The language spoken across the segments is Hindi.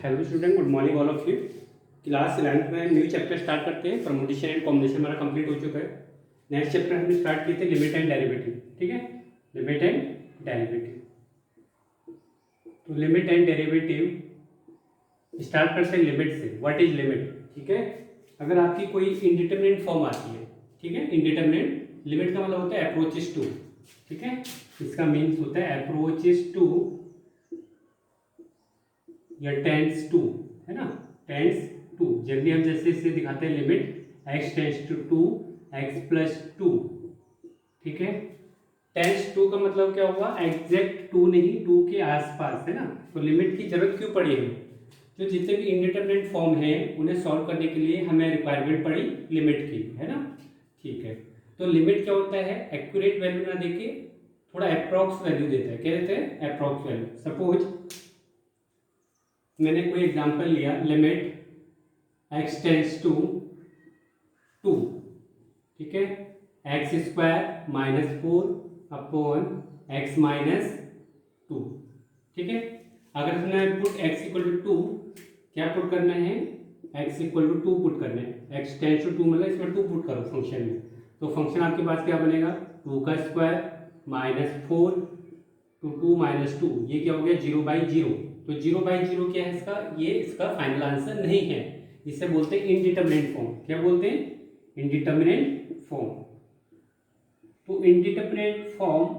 Hello student, good morning all of you. Class 11th में न्यू चैप्टर स्टार्ट करते हैं। परमुटेशन एंड कॉम्बिनेशन हमारा कंप्लीट हो चुका है। नेक्स्ट चैप्टर हमने स्टार्ट किए थे लिमिट एंड डेरिवेटिव। ठीक है, लिमिट एंड डेरिवेटिव। तो लिमिट एंड डेरिवेटिव स्टार्ट करते हैं लिमिट से। What is limit? ठीक है, अगर आपकी कोई इंडिटरमिनेट फॉर्म आती है, ठीक है, इंडिटरमिनेट, लिमिट का मतलब होता है अप्रोचेस टू। ठीक है, इसका मीन्स होता है अप्रोचेस टू या टेंड्स टू, है ना, टेंड्स टू। जब भी हम जैसे इसे दिखाते हैं limit x tends to 2 x plus 2, ठीक है, टेंड्स टू का मतलब क्या हुआ? एग्जैक्ट 2 नहीं, 2 के आसपास, है ना। तो लिमिट की जरूरत क्यों पड़ी हमें? जो जितने भी इंडिटरमिनेट फॉर्म है उन्हें सॉल्व करने के लिए हमें रिक्वायरमेंट पड़ी लिमिट की, है ना। ठीक है, तो लिमिट क्या होता है? एक्यूरेट वैल्यू ना देके थोड़ा अप्रॉक्स वैल्यू देता है। क्या देते हैं? Approx value. सपोज मैंने कोई एग्जांपल लिया, लिमिट x टेंड्स टू 2, ठीक है, x square minus 4 upon x minus 2, ठीक है। अगर इसमें पुट x इक्वल टू 2, क्या पुट करना है? x इक्वल टू 2 पुट करना है। x टेंड्स टू 2 मतलब इसमें 2 पुट करो फंक्शन में। तो फंक्शन आपके पास क्या बनेगा? 2 का स्क्वायर माइनस 4 टू 2 माइनस 2, ये क्या हो गया? 0/0। तो 0/0 क्या है इसका? ये इसका फाइनल आंसर नहीं है। इसे बोलते हैं इनडिटरमिनेट फॉर्म। क्या बोलते हैं? Indeterminate form. तो इनडिटरमिनेट फॉर्म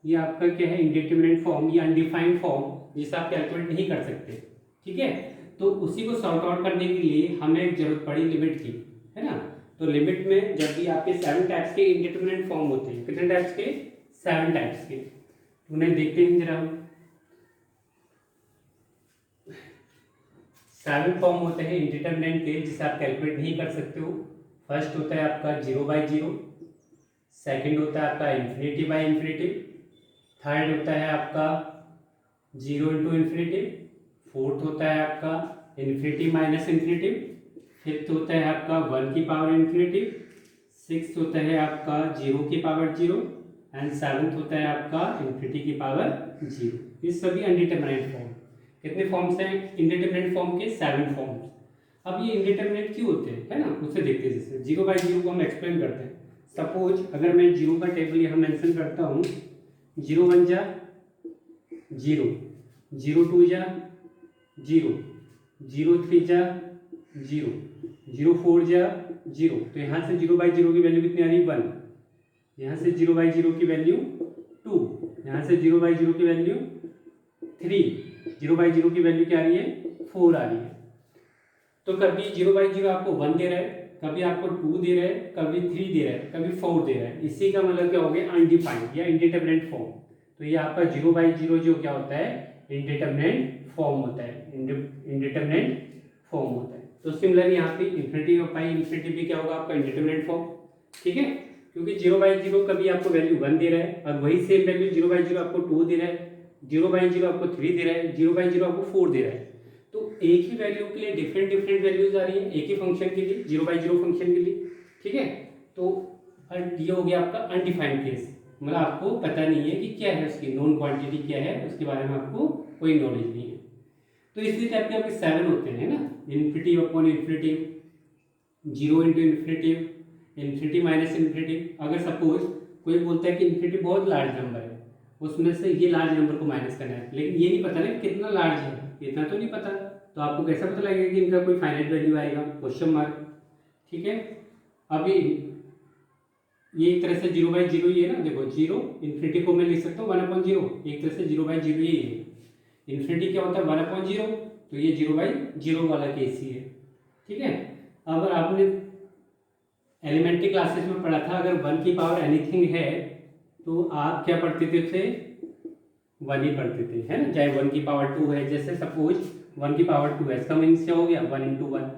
ये आपका क्या है? इनडिटरमिनेट फॉर्म, ये अनडिफाइंड फॉर्म जिसे आप कैलकुलेट नहीं कर सकते, ठीक है। तो उसी को सॉर्ट आउट करने के लिए हमें एक जरूरत पड़ी लिमिट की, है ना। तो लिमिट में जब भी आपके 7 टाइप्स के इनडिटरमिनेट फॉर्म होते हैं, कितने टाइप्स के? 7 टाइप्स के। उन्हें देखते हैं जरा। 7 फॉर्म होते हैं इंडिटरमिनेंट के जिसे आप कैलकुलेट नहीं कर सकते हो। फर्स्ट होता है आपका 0/0, सेकंड होता है आपका इंफिनिटी/इंफिनिटी, थर्ड होता है आपका 0 इंटू इंफिनिटी, फोर्थ होता है आपका इंफिनिटी माइनस इंफिनिटी, फिफ्थ होता है आपका 1 की पावर इंफिनिटी, सिक्स्थ होता है आपका 0 की पावर 0 एंड सेवन्थ होता है आपका इंफिनिटी की पावर 0। ये सभी अनडिटरमिनेट फॉर्म। कितने फॉर्म्स हैं इंडिटरमिनेट फॉर्म के? 7 फॉर्म्स। अब ये इंडिटरमिनेट क्यों होते हैं, है ना, उसे देखते हैं। जैसे 0/0 को हम एक्सप्लेन करते हैं। सपोज अगर मैं 0 का टेबल यहाँ मेंशन करता हूँ, 0 1 जा 0, 0 2 जा 0, 0 3 जा 0, 0 4 जा 0। तो यहाँ से 0/0 की वैल्यू कितनी आ रही? 1। यहाँ से 0/0 की वैल्यू 2, यहाँ से 0/0 की वैल्यू 3, 0/0 की वैल्यू क्या आ रही है? 4 आ रही है। तो कभी 0/0 आपको 1 दे रहा है, कभी आपको 2 दे रहा है, कभी 3 दे रहा है, कभी 4 दे रहा है। इसी का मतलब क्या हो गया? अनडिफाइंड या इंडिटरमिनेट फॉर्म। तो ये आपका 0/0 जो क्या होता है? इंडिटरमिनेट फॉर्म होता है, इंडिटरमिनेट फॉर्म होता है। तो सिमिलरली यहाँ पे इंफिनिटी और पाई इंफिनिटी भी क्या होगा? आपका इंडिटरमिनेट फॉर्म, ठीक है। क्योंकि 0/0 कभी आपको वैल्यू 1 दे रहा है और वही सेम वैल्यू 0/0 आपको 2 दे रहा है, 0/0 आपको 3 दे रहा है, 0/0 आपको 4 दे रहा है। तो एक ही वैल्यू के लिए डिफरेंट डिफरेंट वैल्यूज आ रही है, एक ही फंक्शन के लिए, 0/0 फंक्शन के लिए, ठीक है। तो ये हो गया आपका अनडिफाइंड केस, मतलब आपको पता नहीं है कि क्या है उसकी नोन क्वांटिटी, क्या है उसके बारे में आपको कोई नॉलेज नहीं है। तो इसी टाइप के आपके 7 होते हैं, ना, infinity upon infinity, 0 into infinity, infinity minus infinity. अगर सपोज कोई बोलता है कि इन्फिनिटी बहुत लार्ज नंबर है, उसमें से ये लार्ज नंबर को माइनस करना है, लेकिन ये नहीं पता ना कितना लार्ज है, इतना तो नहीं पता। तो आपको कैसा पता लगेगा कि इनका कोई फाइनाइट वैल्यू आएगा? क्वेश्चन मार्क, ठीक है। अभी ये एक तरह से 0/0 ही है ना। देखो 0 इन्फिनिटी को मैं लिख सकता हूँ 1/0, एक तरह से 0/0 ही है। इन्फिनिटी क्या होता है? 1/0। तो ये 0/0 वाला केस ही है, ठीक है। अगर आपने एलिमेंट्री क्लासेस में पढ़ा था, अगर 1 की पावर एनीथिंग है तो आप क्या पढ़ते थे? उसे 1 ही पढ़ते थे, है ना। चाहे 1 की पावर 2 है, जैसे सपोज 1 की पावर 2 है, इसका मीन्स क्या हो गया? 1 इंटू 1।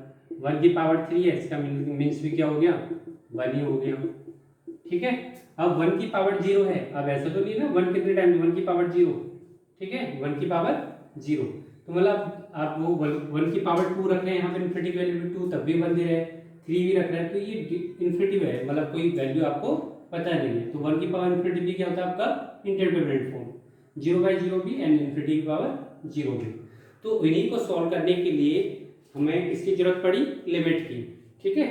1 की पावर 3 है, इसका मीन्स भी क्या हो गया? 1 ही हो गया, ठीक है। अब 1 की पावर 0 है, अब ऐसा तो नहीं ना 1 कितने टाइम? 1 की पावर 0, ठीक है, 1 की पावर 0। तो मतलब आप वो 1 की पावर 2 रख रहे हैं यहाँ पर, इन्फिनिटी की वैल्यू 2, तब भी 1 दे रहे हैं, 3 भी रख रहे हैं, तो ये इन्फिनिटी है, मतलब कोई वैल्यू आपको पता नहीं है। तो 1 की पावर इन्फिनिटी भी क्या होता है? आपका इंडिटरमिनेट फॉर्म, 0/0 भी एंड इन्फिनिटी की पावर 0 भी। तो तो इन्हीं को सॉल्व करने के लिए हमें किसकी जरूरत पड़ी, लिमिट की। ठीक है,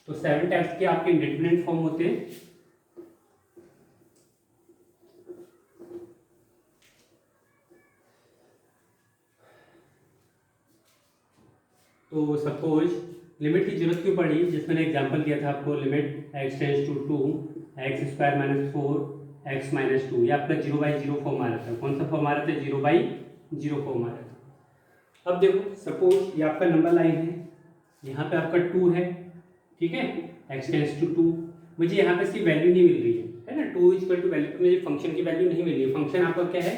तो 7 टाइप्स के आपके इंडिटरमिनेट फॉर्म होते हैं। तो सपोज लिमिट की जरूरत क्यों पड़ी, जिसमें एग्जांपल दिया था आपको, limit x tends to 2 x square minus 4 x minus 2, ये आपका 0/0 फॉर्म आ रहा था। कौन सा फॉर्म आ रहा था, 0/0 फॉर्म आ रहा था। अब देखो सपोज ये आपका नंबर लाइन है, यहाँ पे आपका 2 है, ठीक है, x टेंड्स टू 2, मुझे यहाँ पे इसकी वैल्यू नहीं मिल रही है ना, 2 इक्वल टू वैल्यू, मुझे फंक्शन की वैल्यू नहीं मिल रही है। फंक्शन आपका क्या है,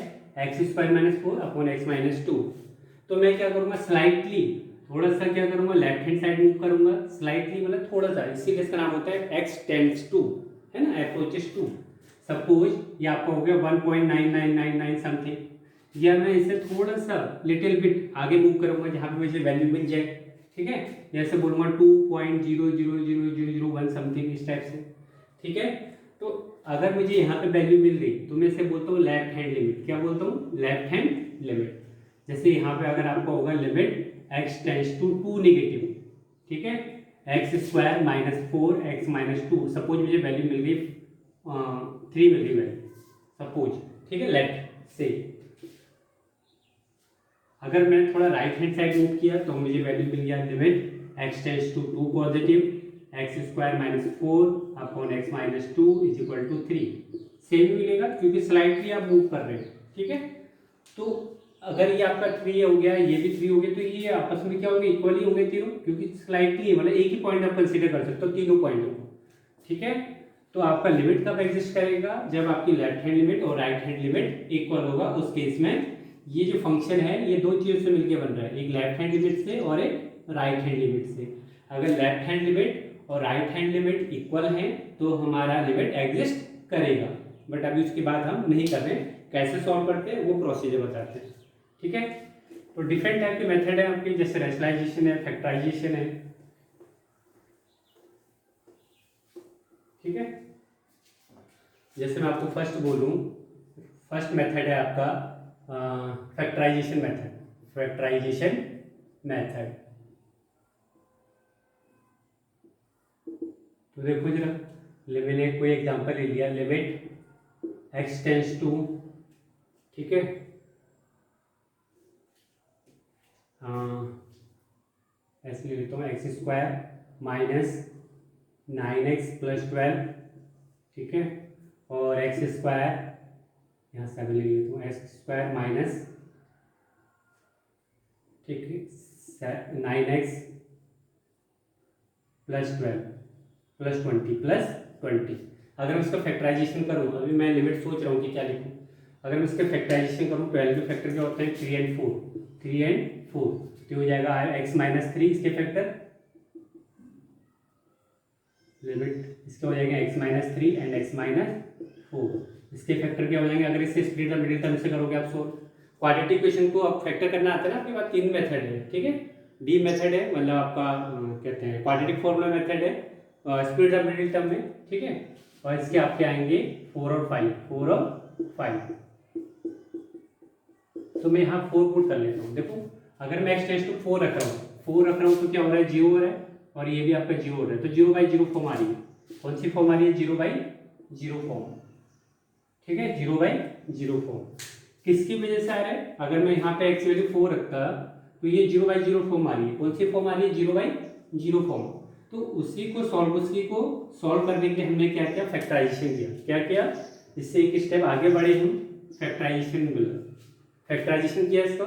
x square minus 4 upon x minus 2। तो मैं क्या करूँगा, स्लाइटली थोड़ा सा क्या करूंगा, लेफ्ट हैंड साइड मूव करूंगा, स्लाइटली मतलब थोड़ा सा, इसीलिए इसका नाम होता है x टेंड्स टू, है ना, अप्रोचेस टू। सपोज ये आपका हो गया 1.9999 समथिंग, या मैं इसे थोड़ा सा लिटिल बिट आगे मूव करूंगा जहाँ पे मुझे वैल्यू मिल जाए। ठीक है, जैसे बोलूँगा 2.00001 समथिंग, इस टाइप से। ठीक है, तो अगर मुझे यहाँ पे वैल्यू मिल गई तो मैं इसे बोलता हूँ लेफ्ट हैंड लिमिट। क्या बोलता हूँ, लेफ्ट हैंड लिमिट। जैसे यहाँ पे अगर आपका होगा limit x tends to 2 negative, ठीक है, x square minus 4 x minus 2, suppose मुझे वैल्यू मिल गई 3 मिल गई वैल्यू सपोज, ठीक है, लेफ्ट से। अगर मैंने थोड़ा राइट हैंड साइड मूव किया तो मुझे वैल्यू मिल गया limit x tends to 2 positive x square minus 4 upon x minus 2 is equal to 3। Same मिलेगा क्योंकि स्लाइटली आप मूव कर रहे हैं। ठीक है, तो अगर ये आपका 3 हो गया, ये भी 3 हो गया, तो ये आपस में क्या होंगे, इक्वली होंगे तीनों, क्योंकि स्लाइटली मतलब एक ही पॉइंट आप कंसीडर कर सकते हो तीनों पॉइंटों को। ठीक है, तो आपका लिमिट कब एग्जिस्ट करेगा, जब आपकी लेफ्ट हैंड लिमिट और राइट हैंड लिमिट इक्वल होगा। उस केस में ये जो फंक्शन है ये दो चीजों से मिलकर बन रहा है, एक लेफ्ट हैंड लिमिट से और एक राइट हैंड लिमिट से। अगर लेफ्ट हैंड लिमिट और राइट हैंड लिमिट इक्वल है तो हमारा लिमिट एग्जिस्ट करेगा। बट अभी उसके बाद हम नहीं कर रहे हैं, कैसे सॉल्व करते हैं वो प्रोसीजर बताते हैं। ठीक है, तो डिफरेंट टाइप के मेथड है आपके, जैसे रैशनलाइजेशन है, फैक्टराइजेशन है। ठीक है, जैसे मैं आपको फर्स्ट बोलूं, फर्स्ट मेथड है आपका फैक्टराइजेशन मेथड। फैक्टराइजेशन मेथड तो देखो जरा, मैंने कोई एग्जांपल ले लिया, लिमिट x टेंड्स टू, ठीक है, ऐसे ले लेता हूँ x square minus 9x plus 12, ठीक है, और x स्क्वायर यहाँ 7 ले लेता हूँ, x स्क्वायर माइनस, ठीक है, 9x प्लस 12 प्लस 20 प्लस 20। अगर मैं इसका फैक्टराइजेशन करूँ, अभी मैं लिमिट सोच रहा हूँ कि क्या लिखूँ। अगर मैं इसका फैक्टराइजेशन करूँ, 12 के फैक्टर क्या होते हैं, 3 and 4, 3 and 4, तो हो जाएगा x माइनस 3, इसके फैक्टर लिमिट इसके हो जाएंगे x minus 3 and x minus 4, इसके फैक्टर क्या हो जाएंगे। अगर इससे स्प्लिट और मिडिल टर्म से करोगे आप सोल्व, क्वाड्रेटिक इक्वेशन को आप फैक्टर करना आता है ना आपके पास, 3 मेथड है। ठीक है, डी मेथड है, मतलब आपका कहते हैं क्वाड्रेटिक फॉर्मूला मेथड है, स्प्लिट और मिडिल टर्म में। ठीक है, और इसके आपके आएंगे 4 और 5, 4 और 5। तो मैं यहाँ 4 पुट कर लेता हूँ। देखो अगर मैं x टेंड्स टू 4 रख रहा हूँ, 4 रख रहा हूँ तो क्या हो रहा है, 0 हो रहा है, और ये भी आपका 0 हो रहा है, तो 0/0 फॉर्म आ रही है। कौन सी फॉर्म आ रही है, 0/0 फॉर्म। ठीक है, 0/0 फॉर्म किसकी वजह से आ रहा है, अगर मैं यहाँ पे x वैल्यू 4 रखता तो ये 0/0 फॉर्म आ रही है। कौन सी फॉर्म आ रही है, 0/0 फॉर्म। तो उसी को सॉल्व करने के लिए हमने क्या किया, फैक्टराइजेशन किया। क्या किया, इससे एक स्टेप आगे बढ़े हम, फैक्टराइजेशन बोला, फैक्टराइजेशन किया इसका।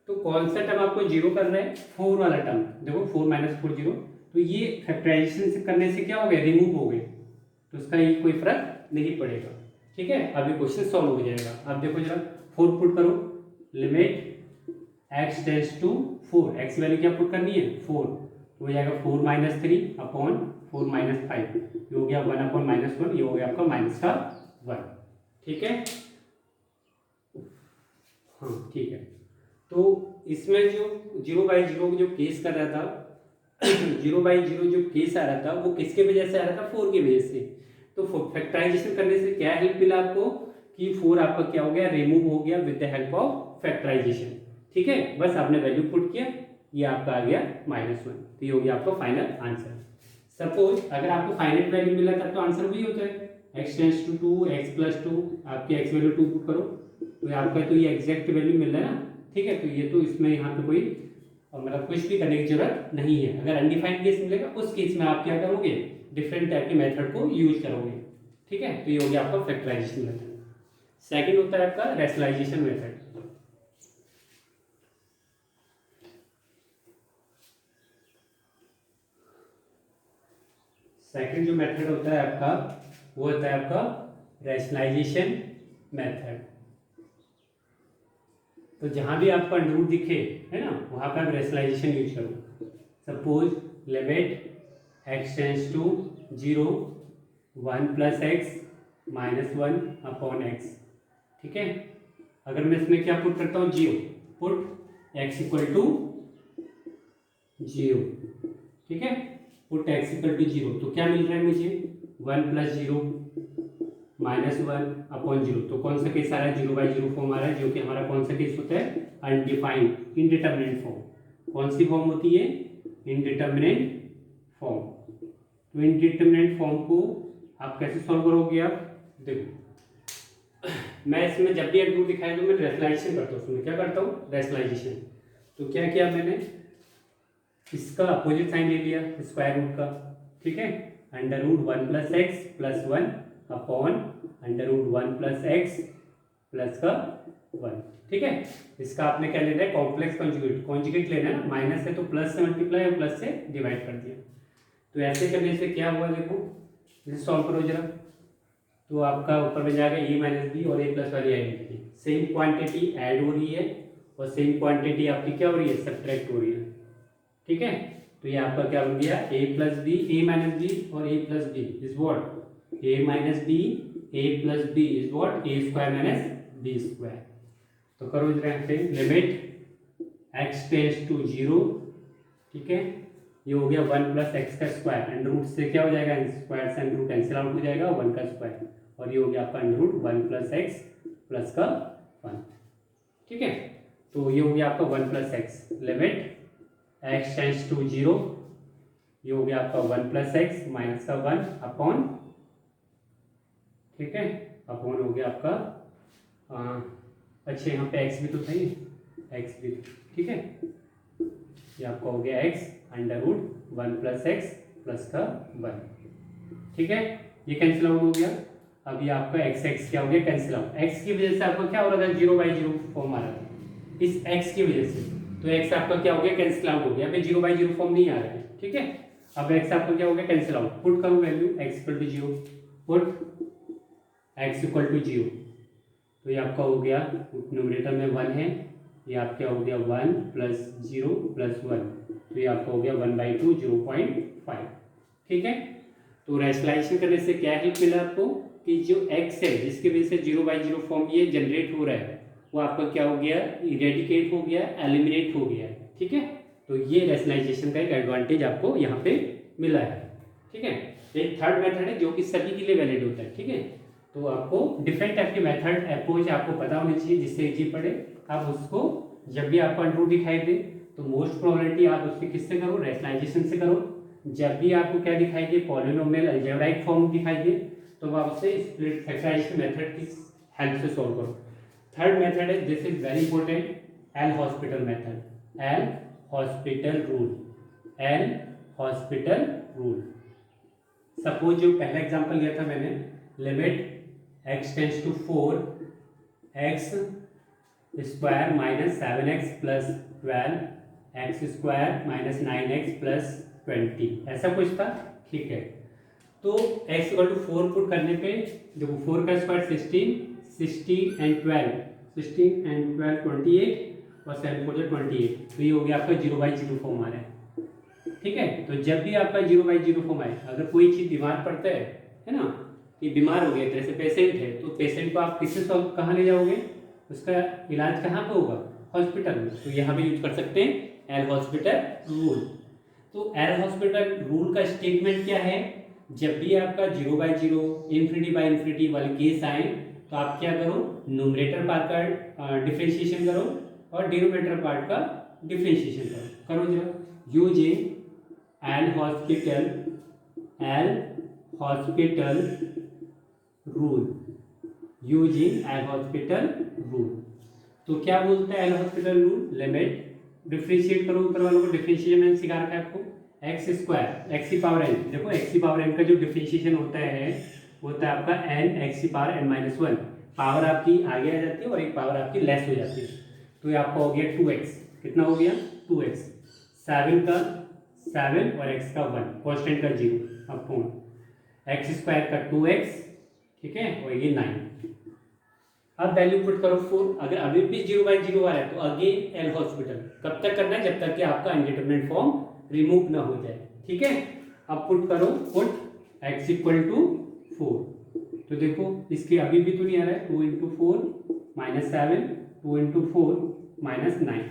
तो कौन सा टर्म आपको 0 करना है, 4 वाला टर्म। देखो 4 माइनस 4 0, तो ये फैक्टराइजेशन से करने से क्या हो गया, रिमूव हो गए, तो उसका ये कोई फर्क नहीं पड़ेगा। ठीक है, अभी क्वेश्चन सॉल्व हो जाएगा। अब देखो जरा 4 पुट करो, limit x tends to 4, x value क्या पुट करनी है, 4, तो हो जाएगा 4 माइनस 3 अपॉन 4 माइनस 5, ये हो गया 1 अपॉन माइनस 1, ये हो गया आपका माइनस का 1। ठीक है, हाँ ठीक है। तो इसमें जो 0/0 जो केस कर रहा था 0/0 जो केस आ रहा था वो किसके वजह से आ रहा था, 4 की वजह से। तो फैक्टराइजेशन करने से क्या हेल्प मिला आपको कि 4 आपका क्या हो गया, रिमूव हो गया with the help of factorization. ठीक है, बस आपने वैल्यू पुट किया, ये आपका आ गया -1, तो ये हो गया आपका फाइनल आंसर। सपोज अगर आपको फाइनल वैल्यू मिला तब तो आंसर वही होता है, x टेंड्स टू 2, x+2, आपकी x वैल्यू 2 पुट करो तो आपका तो ये एग्जैक्ट वैल्यू मिल रहा है ना, ठीक है। तो ये तो इसमें यहाँ पे कोई मतलब कुछ भी करने की जरूरत नहीं है। अगर अनडिफाइंड केस मिलेगा उस केस में आप क्या करोगे, डिफरेंट टाइप के मेथड को यूज करोगे, ठीक है। तो ये हो गया आपका फैक्टराइजेशन मेथड। सेकंड होता है आपका रैशनलाइजेशन मेथड। सेकंड जो मेथड होता है आपका वो होता है आपका रैशनलाइजेशन मेथड। तो जहां भी आपका अंडर रूट दिखे है ना, वहां पर आप रैशनलाइजेशन यूज करो। Suppose limit x tends to 0 1 + x -1 upon x, ठीक है। अगर मैं इसमें क्या पुट करता हूँ, 0, पुट x = 0, ठीक है, पुट x = 0, तो क्या मिल रहा है मुझे, 1 + 0 -1 अपॉन 0। तो कौन सा केस आ रहा है, 0/0 फॉर्म आ रहा है, जो कि हमारा कौन सा केस होता है, अनडिफाइंड इनडिटरमिनेट फॉर्म। कौन सी फॉर्म होती है, इनडिटरमिनेट फॉर्म। तो इनडिटरमिनेट फॉर्म को आप कैसे सॉल्व करोगे, आप देखो मैं इसमें जब भी अंडर रूट दिखाया तो मैं रैशनलाइजेशन करता हूँ, उसमें क्या करता हूँ, रैशनलाइजेशन। तो क्या किया मैंने, इसका अपोजिट साइन ले लिया स्क्वायर रूट का, ठीक है, √1 + x + 1 अपॉन √1 + x प्लस का 1, ठीक है। इसका आपने क्या लेना है, कॉम्प्लेक्स कॉन्जुगेट, कॉन्जुगेट लेना है, माइनस है तो प्लस से मल्टीप्लाई और प्लस से डिवाइड कर दिया। तो ऐसे करने से क्या हुआ, देखो इसे सॉल्व करो जरा, तो आपका ऊपर में जाएगा a - b और a+ वाली आइडेंटिटी, सेम क्वांटिटी ऐड हो रही है और सेम क्वांटिटी आपकी क्या हो रही है, सब्ट्रैक्ट हो रही है, ठीक है। तो ये आपका क्या बन गया, a - b और a + b is what, a - b is what, a² - b²। तो करो जरा यहाँ पे, लिमिट x टेंड्स टू 0, ठीक है, ये हो गया 1 + x का स्क्वायर, अंडर रूट से क्या हो जाएगा, स्क्वायर से अंडर रूट कैंसिल आउट हो जाएगा, 1 का स्क्वायर, और ये हो गया आपका √1 + x प्लस का 1, ठीक है। तो ये हो गया आपका 1 + x, limit x tends to 0, ये हो गया आपका 1 + x माइनस का 1 अपॉन, ठीक है, अपॉन हो गया आपका अच्छा यहाँ पे x भी तो सही है, x भी, ठीक है, ये आपका हो गया x √1 + x प्लस का 1, ठीक है, ये कैंसिल आउट हो गया। अब ये आपका x क्या हो गया, कैंसिल आउट, x की वजह से आपका क्या हो रहा था, 0/0 फॉर्म आ रहा था, इस x की वजह से, तो x आपका क्या हो गया, कैंसिल आउट हो गया, अभी 0/0 फॉर्म नहीं आ रहा है, ठीक है। अब x आपका क्या हो गया, कैंसिल आउट, पुट करो वैल्यू x = 0, पुट x = 0, तो ये आपका हो गया, न्यूमरेटर में 1 है, ये आपका हो गया 1 + 0 + 1, तो ये आपका हो गया 1/2 0.5, ठीक है। तो रैशनलाइजेशन करने से क्या हेल्प मिला आपको, कि जो x है जिसकी वजह से 0/0 फॉर्म ये जनरेट हो रहा है, वो आपका क्या हो गया, इरेडिकेट हो गया, एलिमिनेट हो गया, ठीक है। तो ये रैशनलाइजेशन का एक एडवांटेज आपको यहाँ पे मिला है, ठीक है। एक थर्ड मेथड है जो कि सभी के लिए वैलिड होता है, ठीक है। तो आपको डिफरेंट टाइप के मेथड अप्रोच आपको पता होनी चाहिए, जिससे इजी पड़े। आप उसको जब भी आपको अंडर रूट दिखाई दे तो मोस्ट प्रोबेबिलिटी आप उसके किससे करो, रैशनलाइजेशन से करो। जब भी आपको क्या दिखाई दे, पॉलिनोमियल अलजेब्राइक फॉर्म दिखाई दे, तो आप उससे स्प्लिट फैक्टराइजेशन मेथड की हेल्प से सॉल्व करो। थर्ड मेथड है, this is very important, L hospital method, L hospital rule, L hospital rule. Suppose जो पहला एग्जांपल लिया था मैंने, limit x tends to 4 x² - 7x + 12 x² - 9x + 20, ऐसा कुछ था, ठीक है। तो x = 4 पुट करने पे देखो 4 का स्क्वायर 16, 16 and 12 28 और 7 4 28, तो ये हो गया आपका 0/0 फॉर्म आ रहा है, ठीक है। तो जब भी आपका 0/0 फॉर्म आए, अगर कोई चीज बीमार पड़ता है ना, कि बीमार हो गए, जैसे पेशेंट है, तो पेशेंट को आप किससे सॉल्व कहाँ ले जाओगे, उसका इलाज कहाँ पे होगा, हॉस्पिटल में। तो यहाँ पे यूज कर सकते हैं एल हॉस्पिटल रूल। तो एल हॉस्पिटल रूल का स्टेटमेंट क्या है, जब भी आपका 0/0 ∞/∞ वाले केस आए, तो आप क्या करो, न्यूमरेटर पार कर डिफरेंशिएशन करो और डिनोमिनेटर पार्ट का डिफरेंशिएशन करो जरा। Using L hospital rule, using L hospital rule. तो क्या बोलता है L hospital rule? Limit differentiate करो, ऊपर वालों को डिफरेंशिएशन मैंने सिखा रखा है आपको, एक्स स्क्वायर एक्स की पावर एन। देखो एक्स की पावर एन का जो डिफरेंशिएशन होता है आपका एन एक्स की power n minus one. Power आपकी आगे आ जाती है और एक पावर आपकी लेस हो जाती है। तो ये आपका हो गया 2x। कितना हो गया? 2x। 7 का 7 और x का 1, कॉन्स्टेंट का 0 अपॉन एक्स स्क्वायर का 2x, ठीक है, और ये 9। अब वैल्यू पुट करो 4। अगर अभी भी 0/0 आ रहा है तो अगेन एल हॉस्पिटल। कब तक करना है? जब तक कि आपका इंडिटरमिनेट फॉर्म रिमूव ना हो जाए, ठीक है। अब पुट करो, पुट x इक्वल टू 4। तो देखो इसके अभी भी तो नहीं आ रहा है, 2 इंटू 4 माइनस 7, 2 इंटू 4 माइनस 9,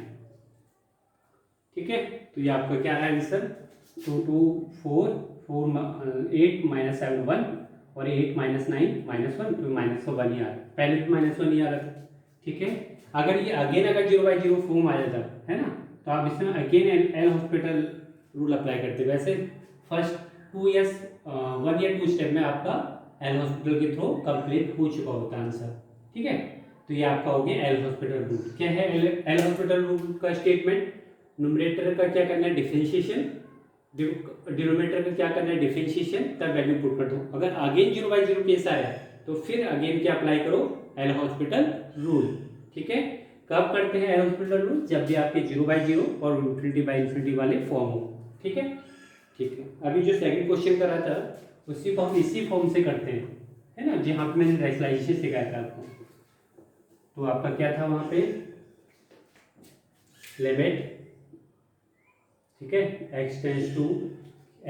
ठीक है। तो ये आपका क्या है आंसर? 2 2 4 8 माइनस 7 1 और 8 माइनस 9 माइनस 1, तो माइनस का 1 ही आ रहा है। पहले भी माइनस 1 ही आ रहा था, ठीक है। अगर ये अगेन अगर 0/0 फॉर्म आ जाता है ना, तो आप इसमें again L hospital rule apply करते। वैसे फर्स्ट 2 या 1 या 2 स्टेप में आपका एल हॉस्पिटल के थ्रू कंप्लीट हो चुका होता है आंसर, ठीक है। तो ये आपका हो गया एल हॉस्पिटल रूल। क्या है एल हॉस्पिटल रूल का स्टेटमेंट? न्यूमरेटर का क्या करना है? डिफरेंशिएशन, डिनोमिनेटर का क्या करना है? डिफरेंशिएशन, तब वैल्यू पुट कर दो। अगर अगेन 0/0 केस आया तो फिर अगेन क्या अप्लाई करो? एल हॉस्पिटल रूल, ठीक है। कब करते हैं एल हॉस्पिटल रूल? जब भी आपके 0/0 और ∞/∞ वाले फॉर्म हो, ठीक है। ठीक है, अभी जो सेकंड क्वेश्चन करा था इसी फॉर्म से करते हैं, है ना, जहाँ पे मैंने रैशनलाइजेशन सिखाया था आपको। तो आपका क्या था वहां पे? लिमिट, ठीक है, x टेंस टू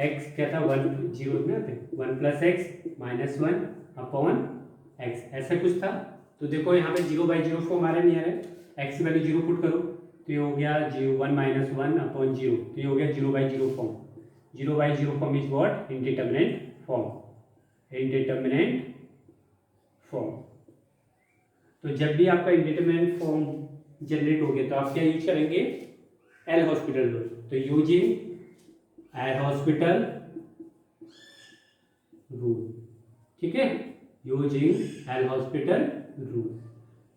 x क्या था? 1 0 में आते 1 plus x minus 1 upon x, ऐसा कुछ था। तो देखो यहाँ पे 0/0 फॉर्म आ रहा नहीं आ रहा है, x की वैल्यू 0 पुट करो तो ये हो गया 1 माइनस 1 अपॉन 0, तो ये हो गया 0/0 form. 0/0 form is what? Indeterminate form, indeterminate form. तो जब भी आपका इंडिटरमिनेट फॉर्म जनरेट हो गया तो आप क्या यूज करेंगे? L hospital rule. तो यूजिंग एल हॉस्पिटल रूल, ठीक है, यूजिंग एल हॉस्पिटल रूल।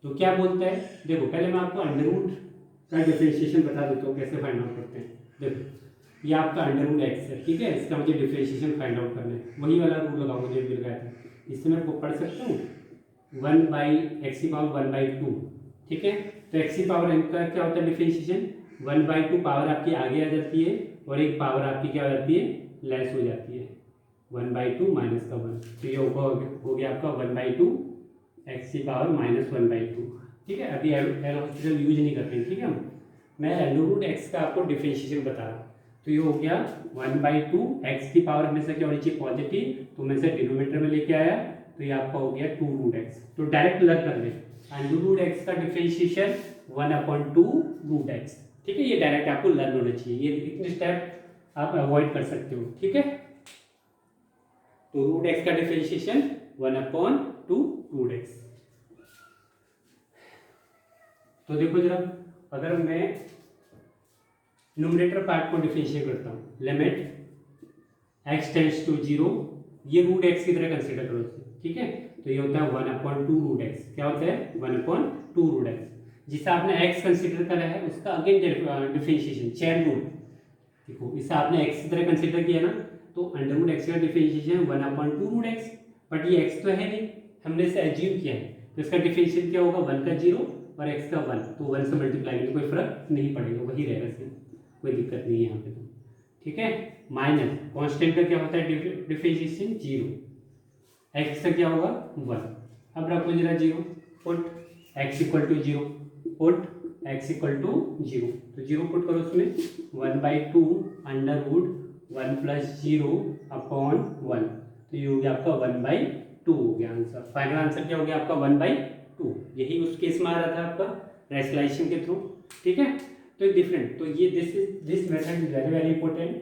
तो क्या बोलता है? देखो पहले मैं आपको अंडर रूट का डिफरेंशिएशन बता देता हूँ कैसे फाइंड आउट करते हैं। देखो ये आपका अंडर रूट एक्स है, ठीक है, इसका मुझे डिफरेंशिएशन फाइंड आउट करना है। वही वाला रूल लगाऊंगा जो मिल गया था, इससे मैं पढ़ सकता हूँ 1/x की पावर 1/2, ठीक है। तो x की पावर n का क्या होता है डिफरेंशिएशन? 1/2 पावर आपकी आगे आ जाती है और एक पावर आपकी क्या हो जाती है? लेस हो जाती है, 1/2 माइनस का 1। तो ये हो गया आपका 1/2 x की पावर माइनस 1/2, ठीक है। अभी एल हॉस्पिटल यूज नहीं करते हैं, ठीक है। मैं अंडर रूट एक्स का आपको डिफरेंशिएशन बता रहा हूँ। तो ये हो गया 1/2 x की पावर हमेशा क्या होनी चाहिए? पॉजिटिव, तो मैं से डिनोमिनेटर में लेके आया, तो ये आपका हो गया 2√x। तो डायरेक्ट लर्न कर ले, अंडर रूट एक्स का डिफरेंशिएशन 1/2√x, ठीक है। ये डायरेक्ट आपको लर्न होना चाहिए, ये इतने स्टेप आप अवॉइड कर सकते हो, ठीक है। तो रूट एक्स का डिफरेंशिएशन 1/2√x। तो देखो जरा, अगर मैं न्यूमरेटर पार्ट को डिफरेंशिएट करता हूँ, लिमिट x टेंस टू 0, ये रूट एक्स की तरह कंसीडर करो, ठीक है। तो ये होता है 1/2√x। क्या होता है? 1/2√x। जिसे आपने x कंसीडर करा है उसका अगेन डिफरेंशिएशन चेन रूल। देखो इसे आपने x की तरह कंसीडर किया ना, तो अंडर रूट एक्स का डिफरेंशिएशन 1/2√x, बट ये x तो है नहीं, हमने इसे एज्यूम किया है, तो इसका डिफरेंशिएशन क्या होगा? 1 का 0 और x का 1, तो 1 से मल्टीप्लाई करके कोई फर्क नहीं पड़ेगा, वही रहेगा सेम, कोई दिक्कत नहीं है यहाँ पे, तो ठीक है। माइनस कांस्टेंट का क्या होता है डिफरेंशिएशन? 0, x का क्या होगा? 1। अब रखो जरा 0, put x equal to 0, put x equal to 0, तो 0 पुट करो उसमें, 1/2 अंडर रूट 1 प्लस 0 अपॉन 1, तो ये हो गया आपका 1/2 हो गया आंसर। फाइनल आंसर क्या हो गया आपका? 1/2। यही उस केस में आ रहा था आपका रैशनलाइजेशन के थ्रू, ठीक है। तो डिफरेंट, तो ये this method is very very important,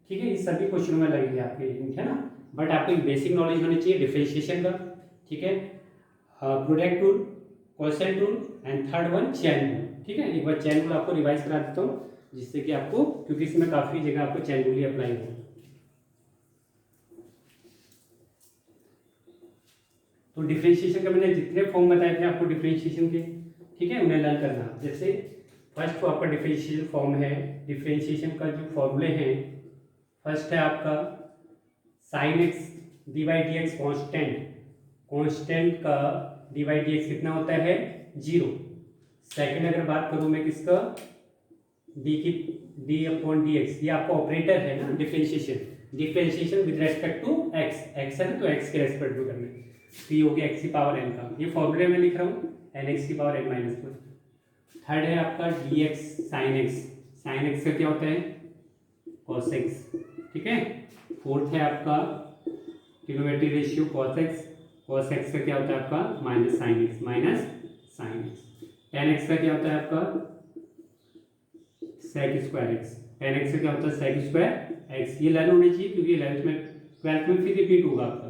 ठीक है। ये सभी क्वेश्चनों में लगेंगे आपके, है ना, बट आपको एक बेसिक नॉलेज होनी चाहिए डिफरेंशिएशन का, ठीक है। Product rule, quotient rule and third one chain rule. ठीक है, एक बार चेन रूल आपको रिवाइज करा देता हूँ जिससे कि आपको, क्योंकि इसमें काफी जगह आपको चेन रूल ही अप्लाई हो। तो डिफरेंशिएशन का मैंने जितने फॉर्म बताए थे आपको डिफरेंशिएशन के, ठीक है, उन्हें लर्न करना। जैसे फर्स्ट तो आपका डिफरेंशिएशन फॉर्म है, डिफरेंशिएशन का जो फॉर्मूले हैं, फर्स्ट है आपका sine x D by D x constant, constant का डी बाई डी एक्स कितना होता है 0। सेकेंड अगर बात करूं मैं किसका, डी अपॉन डी एक्स, ये आपका ऑपरेटर है ना differentiation, differentiation with respect to x, x है ना तो एक्स के रेस्पेक्ट में करना है, तो ये हो गया एक्स की पावर एन का, ये फॉर्मूले में लिख रहा हूँ एन एक्स की power n minus one. Third है आपका d x sine x, sine x का क्या होता है कॉस एक्स, ठीक है। फोर्थ है आपका trigonometric ratio cos x, cos x का क्या होता है आपका minus sine x, minus sine x. Tan x का क्या होता है आपका sec square x, tan x का क्या होता है सेक स्क्वायर एक्स, ये लर्न होनी चाहिए क्योंकि 11th में 12th में फिर रिपीट होगा आपका।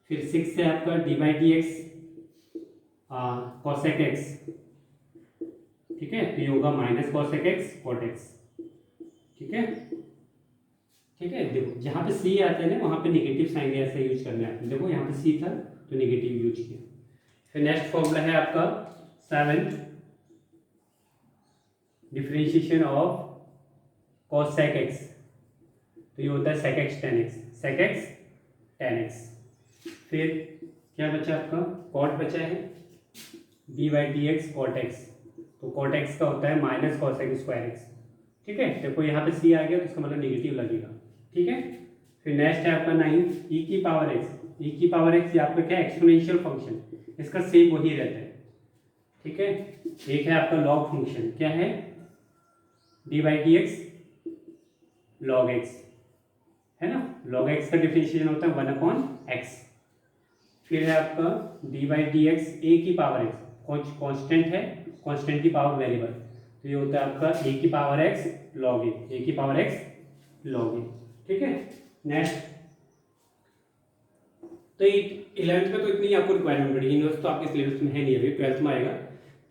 फिर 6 है आपका d by D x cosec x, ठीक है, तो ये होगा minus cosec x cot x, ठीक है। ठीक है, देखो जहाँ पे सी आते हैं ना वहाँ पे नेगेटिव साइन ऐसा यूज करना है, देखो यहाँ पे सी था तो नेगेटिव यूज किया। फिर नेक्स्ट फॉर्मूला है आपका 7 differentiation of cosec x, तो ये होता है sec x tan x, sec x tan x. फिर क्या बचा आपका कॉट बचा है d by D x cot x, तो कॉट एक्स का होता है minus cos x square x, ठीक है। देखो यहाँ पे सी आ गया तो इसका मतलब नेगेटिव लगेगा, ठीक है। फिर नेक्स्ट है आपका 9 ई की पावर एक्स, ई की पावर एक्स ये आपका क्या एक्सपोनेंशियल फंक्शन, इसका सेम वही रहता है, ठीक है। एक है आपका लॉग फंक्शन, क्या है d by D x log x, है ना, लॉग एक्स का डिफरेंशिएशन होता है 1/x। फिर है आपका डी बाई डी एक्स ए की पावर एक्स, कांस्टेंट है, कांस्टेंट की पावर वेरिएबल, तो ये होता है आपका ए की पावर एक्स लॉग ए, ए की पावर एक्स लॉग ए, ठीक है। नेक्स्ट तो 11th में तो इतनी आपको रिक्वायरमेंट पड़ेगी, यूनिवर्स तो आपके सिलेबस में है नहीं, अभी 12th में आएगा,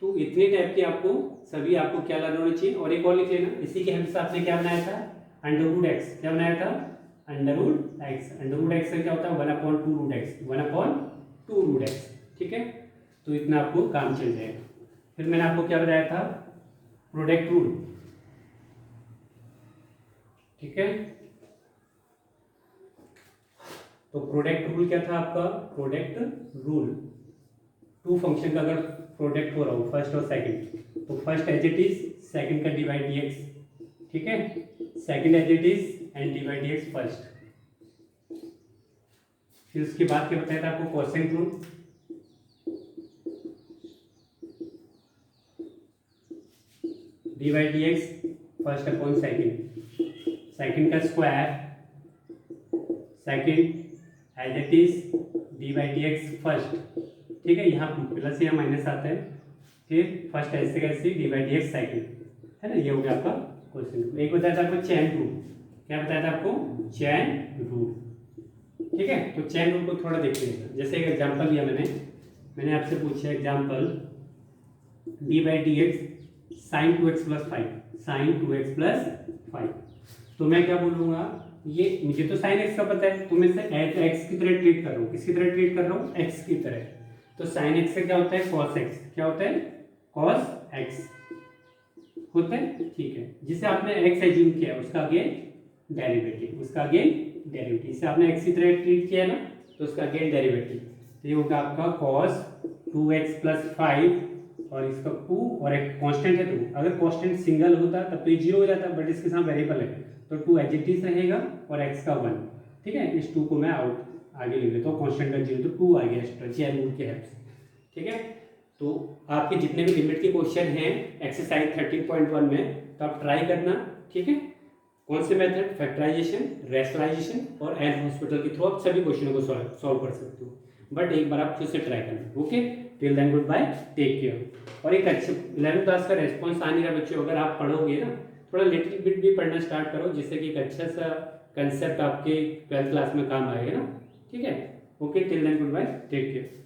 तो इतने टाइप के आपको सभी आपको क्या लर्न होना चाहिए। और एक और लिख लेना, इसी के हेल्प से आपने क्या बनाया था अंडर रूट एक्स, क्या बनाया था under root x, under root x का क्या होता है 1/2 रूट एक्स, 1/2 रूट एक्स, ठीक है। तो इतना आपको काम चल जाएगा। फिर मैंने आपको क्या बताया था प्रोडक्ट रूल, ठीक है। तो प्रोडक्ट रूल क्या था आपका, प्रोडक्ट रूल टू फंक्शन का अगर प्रोडक्ट हो रहा हो फर्स्ट और सेकंड, तो first as it is second का डी बाई डी एक्स, ठीक है, second as it is and D by D X first. फिर उसके बाद क्या बताया था आपको quotient rule, D by D X first upon second, second का square, second as it is D by D X first, ठीक है, यहाँ प्लस या माइनस आता है, फिर फर्स्ट ऐसे कैसे D by D x second, है ना, ये हो गया आपका क्वेश्चन। एक बताया था आपको चैन रूल, क्या बताया था आपको चैन रूल, ठीक है। तो चैन रूल को थोड़ा देख लीजिए, जैसे एक एग्जांपल लिया मैंने आपसे पूछा example d by D x sine 2x plus 5, sine 2x plus 5, तो मैं क्या बोलूँगा, ये मुझे तो साइन एक्स का पता है, तो मैं इसे एक्स की तरह ट्रीट कर रहा हूँ, किसकी तरह ट्रीट कर रहा हूँ एक्स की तरह, तो साइन एक्स से क्या होता है कॉस एक्स, क्या होता है कॉस एक्स होता है, ठीक है। जिसे आपने एक्स एज्यूम किया उसका अगेन डेरिवेटिव, उसका अगेन डेरिवेटिव, इसे आपने एक्स की तरह ट्रीट किया ना तो उसका अगेन डेरिवेटिव, तो ये होगा आपका कॉस 2x प्लस 5 और इसका 2 और एक कांस्टेंट है 2, अगर कांस्टेंट सिंगल होता तब तो ये 0 हो जाता, बट इसके साथ वेरिएबल है तो 2 एज इट इज रहेगा और x का 1, ठीक है। इस 2 को मैं आउट आगे लिख लेता हूँ, कांस्टेंट का 0 तो 2 आ गया एक्स्ट्रा चेन रूल के हेल्प से, ठीक है। तो आपके जितने भी लिमिट के क्वेश्चन हैं एक्सरसाइज 13.1 में तो आप ट्राई करना, ठीक है। कौन से मेथड, फैक्टराइजेशन, रैशनलाइजेशन और एन हॉस्पिटल के थ्रू आप सभी क्वेश्चनों को सॉल्व कर सकते हो, बट एक बार आप फिर से ट्राई करना, okay. Till then goodbye, take care. और एक अच्छे 11th क्लास का रेस्पॉन्स आने का बच्चों, अगर आप पढ़ोगे ना थोड़ा लिटिल बिट भी पढ़ना स्टार्ट करो, जिससे कि एक अच्छा सा कंसेप्ट आपके 12th क्लास में काम आएगा ना, ठीक है। Okay, till then goodbye, take care.